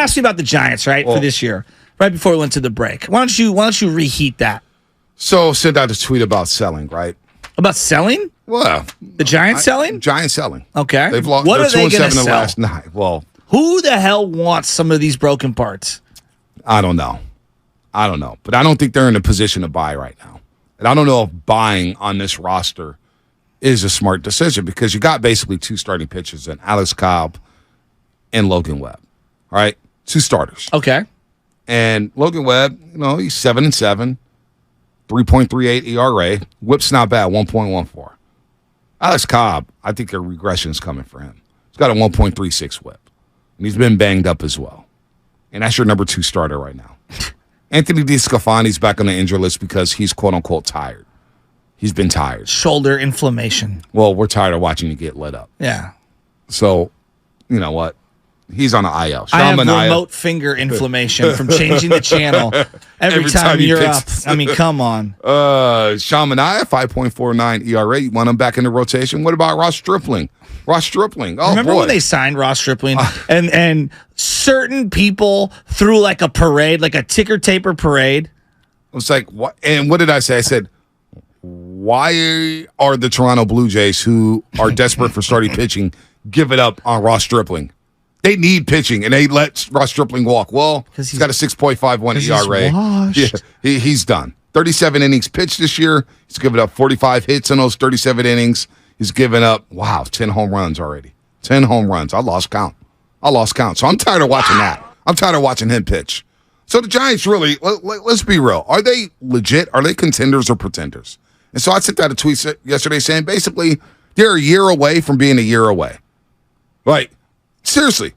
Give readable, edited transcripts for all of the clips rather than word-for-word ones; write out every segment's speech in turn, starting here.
ask you about the Giants, right, for this year, right before we went to the break. Why don't you reheat that? So sent out a tweet about selling, right? About selling? Well, the Giants selling? Giants selling. Okay. They've lost. What are they going to sell? The last 9. Well, who the hell wants some of these broken parts? I don't know. But I don't think they're in a position to buy right now. And I don't know if buying on this roster is a smart decision because you got basically 2 starting pitchers in Alex Cobb and Logan Webb. All right? 2 starters. Okay. And Logan Webb, he's 7-7, 3.38 ERA. Whip's not bad, 1.14. Alex Cobb, I think a regression is coming for him. He's got a 1.36 whip. And he's been banged up as well. And that's your number 2 starter right now. Anthony DeSclafani's back on the injury list because he's quote-unquote tired. He's been tired. Shoulder inflammation. Well, we're tired of watching you get lit up. Yeah. So, you know what? He's on the IL. I have remote finger inflammation from changing the channel every time you're up. I mean, come on. Sean Manaea, 5.49 ERA. You want him back in the rotation? What about Ross Stripling? Oh, remember boy. when they signed Ross Stripling and certain people threw like a parade, like a ticker taper parade? It was like, what? And what did I say? I said, why are the Toronto Blue Jays, who are desperate for starting pitching, give it up on Ross Stripling? They need pitching, and they let Ross Stripling walk. Well, he's got a 6.51 ERA. Yeah, he's done. 37 innings pitched this year. He's given up 45 hits in those 37 innings. He's given up, 10 home runs already. 10 home runs. I lost count. So I'm tired of watching that. I'm tired of watching him pitch. So the Giants really, let's be real. Are they legit? Are they contenders or pretenders? And so I sent out a tweet yesterday saying basically they're a year away from being a year away. Like, seriously.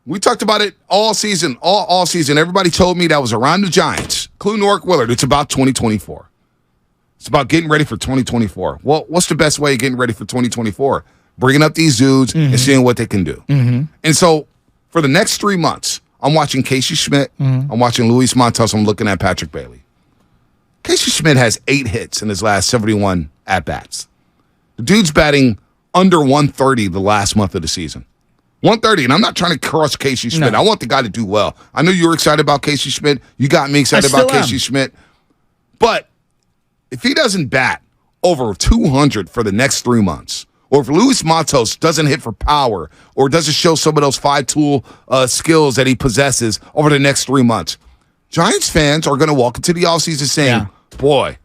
We talked about it all season, all season. Everybody told me that was around the Giants. Clue Nork Willard, it's about 2024. It's about getting ready for 2024. Well, what's the best way of getting ready for 2024? Bringing up these dudes and seeing what they can do. Mm-hmm. And so for the next 3 months, I'm watching Casey Schmidt. I'm watching Luis Montes. I'm looking at Patrick Bailey. Casey Schmidt has 8 hits in his last 71 at-bats. The dude's batting under 130 the last month of the season. 130, and I'm not trying to crush Casey Schmidt. No. I want the guy to do well. I know you were excited about Casey Schmidt. You got me excited about Casey Schmidt. But if he doesn't bat over 200 for the next 3 months, or if Luis Matos doesn't hit for power or doesn't show some of those 5-tool skills that he possesses over the next 3 months, Giants fans are going to walk into the offseason saying, boy,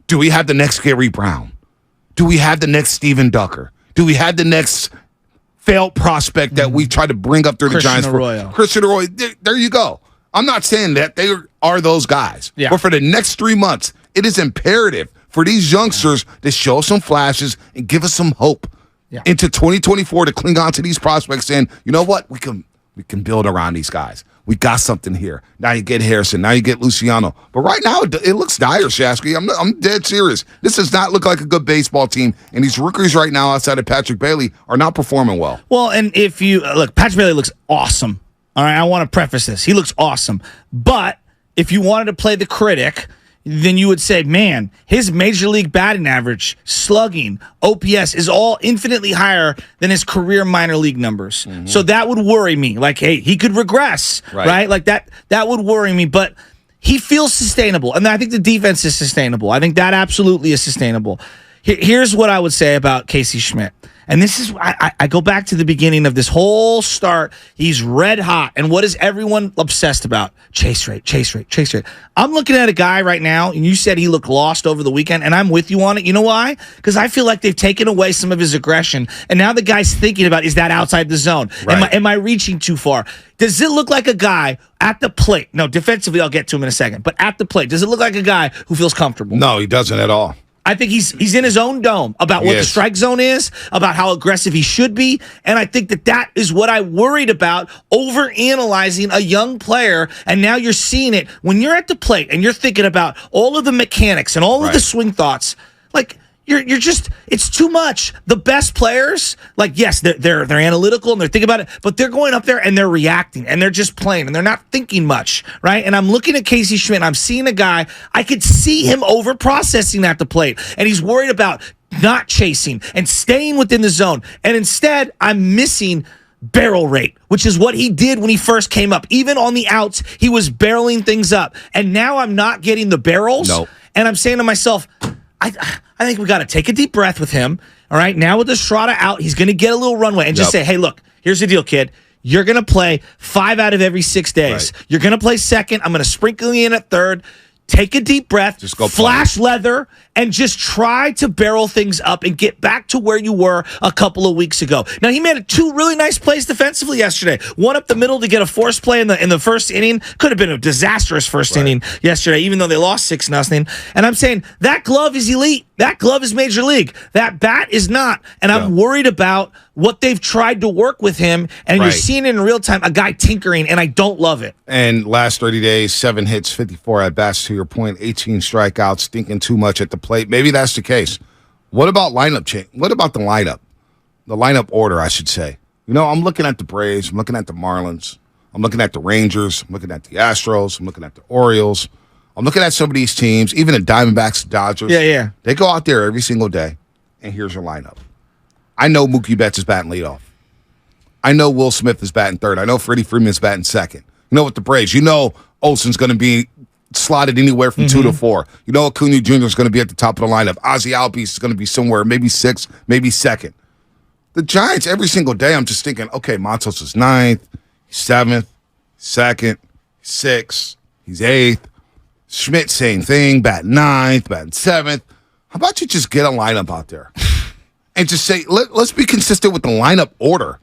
do we have the next Gary Brown? Do we have the next Steven Ducker? Do we have the next failed prospect that we tried to bring up through the Giants? Christian Arroyo. There you go. I'm not saying that they are those guys. Yeah. But for the next 3 months, it is imperative for these youngsters to show some flashes and give us some hope into 2024 to cling on to these prospects saying, you know what, we can build around these guys. We got something here. Now you get Harrison. Now you get Luciano. But right now, it looks dire, Shasky. I'm dead serious. This does not look like a good baseball team. And these rookies right now outside of Patrick Bailey are not performing well. Well, and if you look, Patrick Bailey looks awesome. All right, I want to preface this. He looks awesome. But if you wanted to play the critic, then you would say, man, his major league batting average, slugging, OPS is all infinitely higher than his career minor league numbers. Mm-hmm. So that would worry me. Like, hey, he could regress, right? Like that would worry me. But he feels sustainable. And I think the defense is sustainable. I think that absolutely is sustainable. Here's what I would say about Casey Schmidt. And this is, I go back to the beginning of this whole start. He's red hot. And what is everyone obsessed about? Chase rate. I'm looking at a guy right now, and you said he looked lost over the weekend, and I'm with you on it. You know why? Because I feel like they've taken away some of his aggression. And now the guy's thinking about, is that outside the zone? Right. Am I reaching too far? Does it look like a guy at the plate? No, defensively, I'll get to him in a second. But at the plate, does it look like a guy who feels comfortable? No, he doesn't at all. I think he's in his own dome about what the strike zone is, about how aggressive he should be, and I think that is what I worried about, overanalyzing a young player, and now you're seeing it when you're at the plate and you're thinking about all of the mechanics and all of the swing thoughts. Like, you're just, it's too much. The best players, like, yes, they're analytical and they're thinking about it, but they're going up there and they're reacting and they're just playing and they're not thinking much, right? And I'm looking at Casey Schmidt and I'm seeing a guy, I could see him over processing at the plate, and he's worried about not chasing and staying within the zone. And instead, I'm missing barrel rate, which is what he did when he first came up. Even on the outs, he was barreling things up. And now I'm not getting the barrels. No. And I'm saying to myself, I think we got to take a deep breath with him. All right. Now with Estrada out, he's going to get a little runway and just say, hey, look, here's the deal, kid. You're going to play 5 out of every 6 days. Right. You're going to play second. I'm going to sprinkle you in at third. Take a deep breath, just go flash leather, and just try to barrel things up and get back to where you were a couple of weeks ago. Now, he made 2 really nice plays defensively yesterday. One up the middle to get a forced play in the first inning. Could have been a disastrous first inning yesterday, even though they lost 6-0. And I'm saying that glove is elite. That glove is major league. That bat is not. And I'm worried about what they've tried to work with him. And you're seeing it in real time, a guy tinkering, and I don't love it. And last 30 days, 7 hits, 54 at bats, to your point, 18 strikeouts, thinking too much at the plate. Maybe that's the case. What about lineup change? What about the lineup? The lineup order, I should say. You know, I'm looking at the Braves. I'm looking at the Marlins. I'm looking at the Rangers. I'm looking at the Astros. I'm looking at the Orioles. I'm looking at some of these teams, even the Diamondbacks, the Dodgers. Yeah. They go out there every single day, and here's your lineup. I know Mookie Betts is batting leadoff. I know Will Smith is batting third. I know Freddie Freeman's batting second. You know, with the Braves, you know Olsen's going to be slotted anywhere from 2 to 4. You know Acuna Jr. is going to be at the top of the lineup. Ozzie Albies is going to be somewhere, maybe 6th, maybe 2nd. The Giants, every single day, I'm just thinking, okay, Matos is 9th, 7th, 2nd, 6th, he's 8th. Schmidt, same thing, batting 9th, batting 7th. How about you just get a lineup out there and just say, let's be consistent with the lineup order.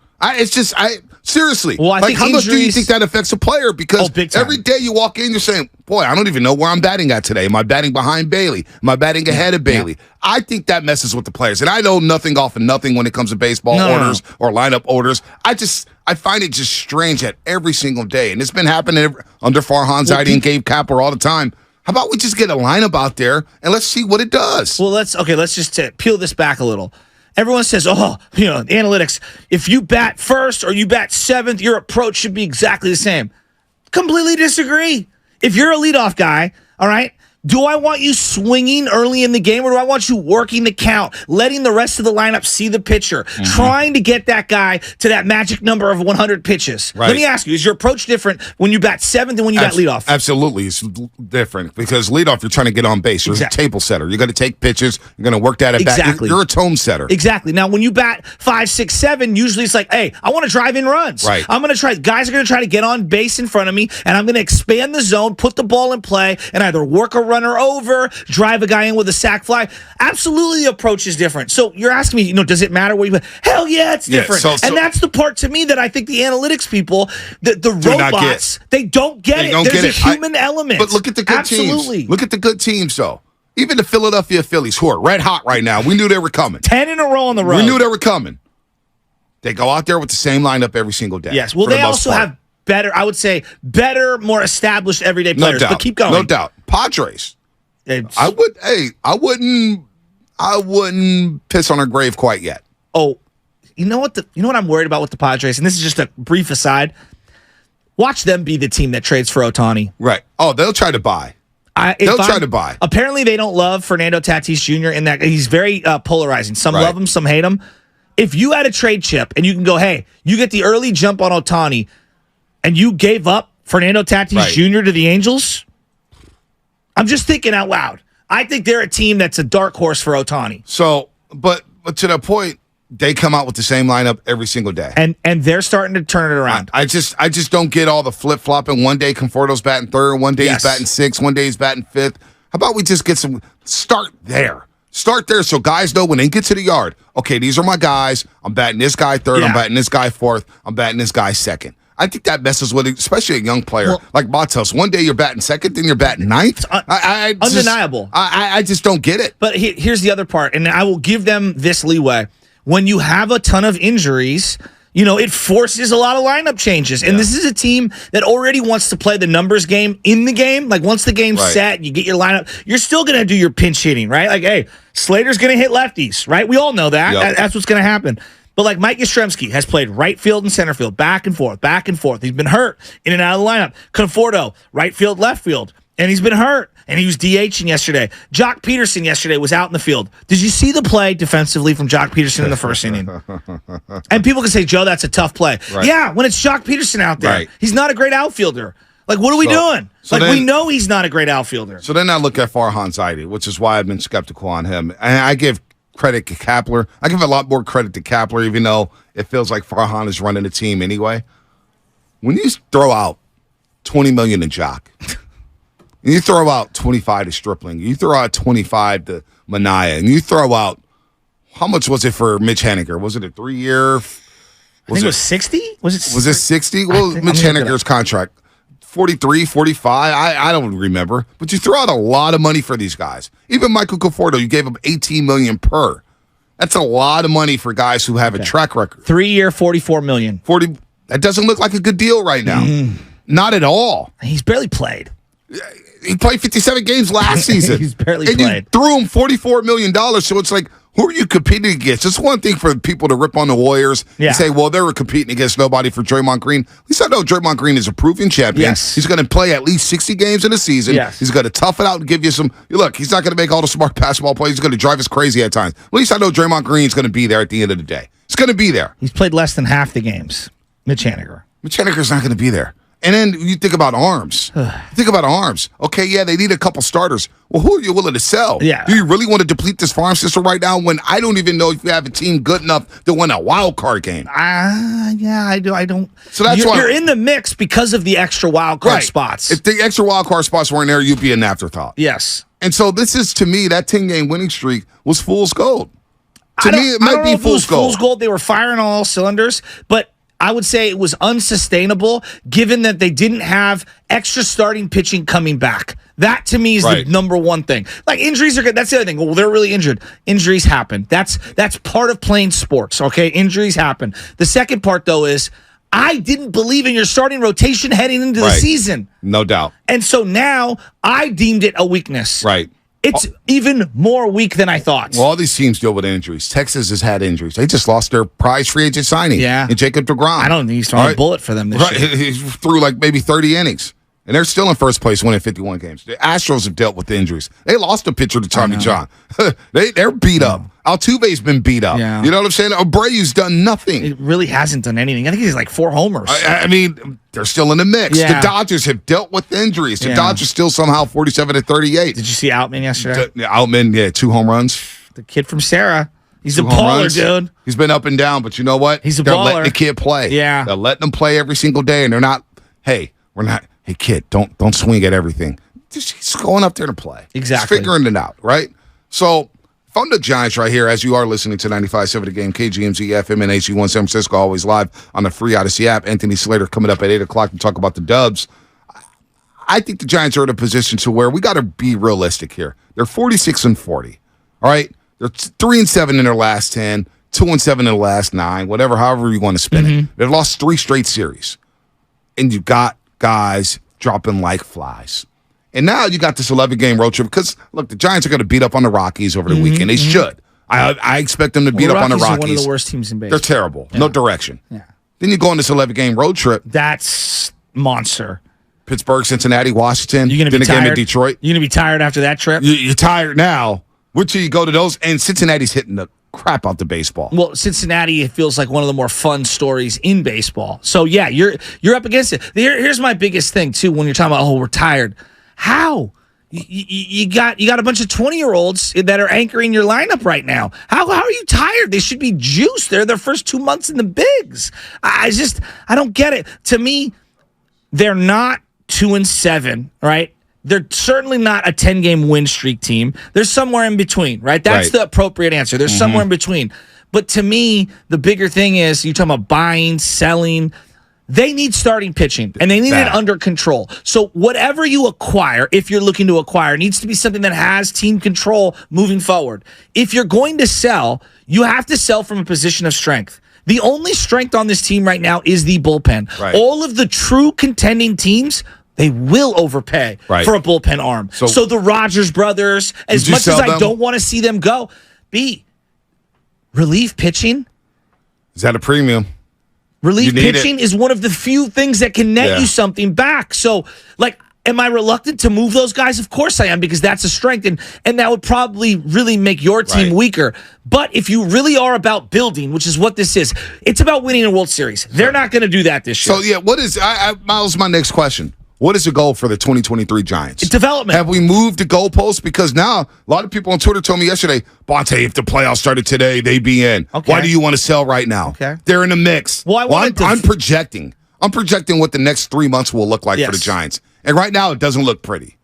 Seriously. Well, I think how much do you think that affects a player? Because every day you walk in, you're saying, boy, I don't even know where I'm batting at today. Am I batting behind Bailey? Am I batting ahead of Bailey? Yeah. I think that messes with the players. And I know nothing off of nothing when it comes to baseball orders or lineup orders. I find it just strange that every single day, and it's been happening under Farhan Zaidi and Gabe Kapler all the time. How about we just get a lineup out there and let's see what it does? Well, let's just peel this back a little. Everyone says, analytics, if you bat first or you bat 7th, your approach should be exactly the same. Completely disagree. If you're a leadoff guy, all right, do I want you swinging early in the game, or do I want you working the count, letting the rest of the lineup see the pitcher, trying to get that guy to that magic number of 100 pitches? Right. Let me ask you, is your approach different when you bat 7th than when you bat leadoff? Absolutely. It's different because leadoff, you're trying to get on base. You're a table setter. You're going to take pitches. You're going to work that at bat. You're a tone setter. Exactly. Now, when you bat 5, 6, 7, usually it's like, hey, I want to drive in runs. Right. Guys are going to try to get on base in front of me, and I'm going to expand the zone, put the ball in play, and either work a runner over, drive a guy in with a sac fly. Absolutely, the approach is different. So you're asking me, does it matter where you put? Hell yeah, it's different. And that's the part to me that I think the analytics people, the robots, they don't get it. There's a human element. But look at the good teams. Look at the good teams, though. Even the Philadelphia Phillies, who are red hot right now, we knew they were coming. 10 in a row on the road. We knew they were coming. They go out there with the same lineup every single day. Yes. Well, they also have better, more established everyday players. No doubt. But keep going. No doubt. Padres. I wouldn't piss on her grave quite yet. Oh, you know what I'm worried about with the Padres, and this is just a brief aside. Watch them be the team that trades for Ohtani. Right. Oh, they'll try to buy. They'll try to buy. Apparently, they don't love Fernando Tatis Jr. in that he's very polarizing. Some love him, some hate him. If you had a trade chip and you can go, hey, you get the early jump on Ohtani, and you gave up Fernando Tatis Jr. to the Angels, I'm just thinking out loud. I think they're a team that's a dark horse for Ohtani. So, but to that point, they come out with the same lineup every single day, and they're starting to turn it around. I just don't get all the flip flopping. One day Conforto's batting third, one day he's batting 6th, one day he's batting 5th. How about we just get start there? Start there so guys know when they get to the yard. Okay, these are my guys. I'm batting this guy 3rd. I'm batting this guy 4th. I'm batting this guy 2nd. I think that messes with it, especially a young player like Matos. One day you're batting 2nd, then you're batting 9th. Undeniable. I just don't get it. But here's the other part, and I will give them this leeway. When you have a ton of injuries, it forces a lot of lineup changes. And this is a team that already wants to play the numbers game in the game. Like, once the game's set, you get your lineup, you're still going to do your pinch hitting, right? Like, hey, Slater's going to hit lefties, right? We all know that. Yep. That's what's going to happen. But like Mike Yastrzemski has played right field and center field, back and forth, back and forth. He's been hurt in and out of the lineup. Conforto, right field, left field. And he's been hurt. and he was DHing yesterday. Jock Peterson yesterday was out in the field. Did you see the play defensively from Jock Peterson in the first inning? And people can say, Joe, that's a tough play. Right. Yeah, when it's Jock Peterson out there. Right. He's not a great outfielder. Like, what are we doing? We know he's not a great outfielder. So then I look at Farhan Zaidi, which is why I've been skeptical on him. And I give credit to Kapler. I give a lot more credit to Kapler, even though it feels like Farhan is running the team anyway. When you throw out $20 million to Jock, and you throw out 25 to Stripling, you throw out 25 to Manaea, and you throw out, how much was it for Mitch Haniger? Was it a 3-year? I think it was 60? Was it 60? Well, Mitch Haniger's contract. 43, 45, I don't remember. But you throw out a lot of money for these guys. Even Michael Conforto, you gave him $18 million per. That's a lot of money for guys who have a track record. 3-year, $44 million. 40. That doesn't look like a good deal right now. Not at all. He's barely played. He played 57 games last season. He's barely and played. You threw him $44 million. So it's like, who are you competing against? It's one thing for people to rip on the Warriors and say, well, they were competing against nobody for Draymond Green. At least I know Draymond Green is a proven champion. Yes. He's going to play at least 60 games in a season. Yes. He's going to tough it out and give you some. Look, he's not going to make all the smart basketball plays. He's going to drive us crazy at times. At least I know Draymond Green's going to be there at the end of the day. He's going to be there. He's played less than half the games. Mitch Haniger. Mitch Haniger's not going to be there. And then you think about arms. Okay, yeah, they need a couple starters. Well, who are you willing to sell? Yeah. Do you really want to deplete this farm system right now when I don't even know if you have a team good enough to win a wild card game? Yeah, I do. I don't. So that's why you're in the mix because of the extra wild card spots. If the extra wild card spots weren't there, you'd be an afterthought. Yes. And so this is, to me, that 10-game winning streak was fool's gold. To me, it might be fool's gold. Fool's gold. They were firing on all cylinders, but I would say it was unsustainable given that they didn't have extra starting pitching coming back. That, to me, is the number one thing. Like, injuries are good. That's the other thing. Well, they're really injured. Injuries happen. That's part of playing sports, okay? Injuries happen. The second part, though, is I didn't believe in your starting rotation heading into the season. No doubt. And so now I deemed it a weakness. Right. It's even more weak than I thought. Well, all these teams deal with injuries. Texas has had injuries. They just lost their prize free agent signing. Yeah. And Jacob DeGrom. I don't think he's throwing a bullet for them this year. He threw like maybe 30 innings. And they're still in first place winning 51 games. The Astros have dealt with injuries. They lost a pitcher to Tommy John. They're beat up. Altuve's been beat up. Yeah. You know what I'm saying? Abreu's done nothing. It really hasn't done anything. I think he's like 4 homers. I mean, they're still in the mix. Yeah. The Dodgers have dealt with injuries. The Dodgers still somehow 47-38. Did you see Outman yesterday? Outman, 2 home runs. The kid from Sarah. He's 2 a home baller, runs. dude. He's been up and down, but you know what? He's a They're baller. letting the kid play. Yeah. They're letting him play every single day, and they're not, hey, kid, don't swing at everything. He's going up there to play. Exactly. He's figuring it out, right? So, if I'm the Giants right here, as you are listening to 95.7 The Game, KGMZ, FM, and HG1 San Francisco, always live on the free Odyssey app. Anthony Slater coming up at 8 o'clock to talk about the Dubs. I think the Giants are in a position to where we got to be realistic here. They're 46-40, all right? They're 3-7 in their last 10, 2-7 in the last 9, however you want to spin it. They've lost 3 straight series. And you got guys dropping like flies. And now you got this 11-game road trip because, look, the Giants are going to beat up on the Rockies over the weekend. They should. I expect them to beat up on the Rockies. Are one of the worst teams in baseball. They're terrible. Yeah. No direction. Yeah. Then you go on this 11-game road trip. That's monster. Pittsburgh, Cincinnati, Washington. You're going to be tired. Then a game in Detroit. You're going to be tired after that trip? You're tired now. Wait till you go to those. And Cincinnati's hitting the crap out the baseball. Well, Cincinnati, it feels like one of the more fun stories in baseball. So yeah, you're up against it. Here's my biggest thing too when you're talking about we're tired. How? You got a bunch of 20-year-olds that are anchoring your lineup right now. How are you tired? They should be juiced. They're their first 2 months in the bigs. I don't get it. To me, they're not 2-7, right? They're certainly not a 10-game win streak team. They're somewhere in between, right? That's the appropriate answer. They're somewhere in between. But to me, the bigger thing is you're talking about buying, selling. They need starting pitching, and they need it under control. So whatever you acquire, if you're looking to acquire, needs to be something that has team control moving forward. If you're going to sell, you have to sell from a position of strength. The only strength on this team right now is the bullpen. Right. All of the true contending teams, they will overpay for a bullpen arm. So the Rogers brothers, as much as I don't want to see them go, relief pitching. Is that a premium? Relief pitching is one of the few things that can net you something back. So, like, Am I reluctant to move those guys? Of course I am, because that's a strength, and that would probably really make your team weaker. But if you really are about building, which is what this is, it's about winning a World Series. They're not going to do that this year. So, yeah, what is Miles, my next question. What is the goal for the 2023 Giants? Development. Have we moved the goalposts? Because now a lot of people on Twitter told me yesterday, Bonte, if the playoffs started today, they'd be in. Okay. Why do you want to sell right now? Okay. They're in the mix. Well, I'm projecting. I'm projecting what the next 3 months will look like for the Giants. And right now, it doesn't look pretty.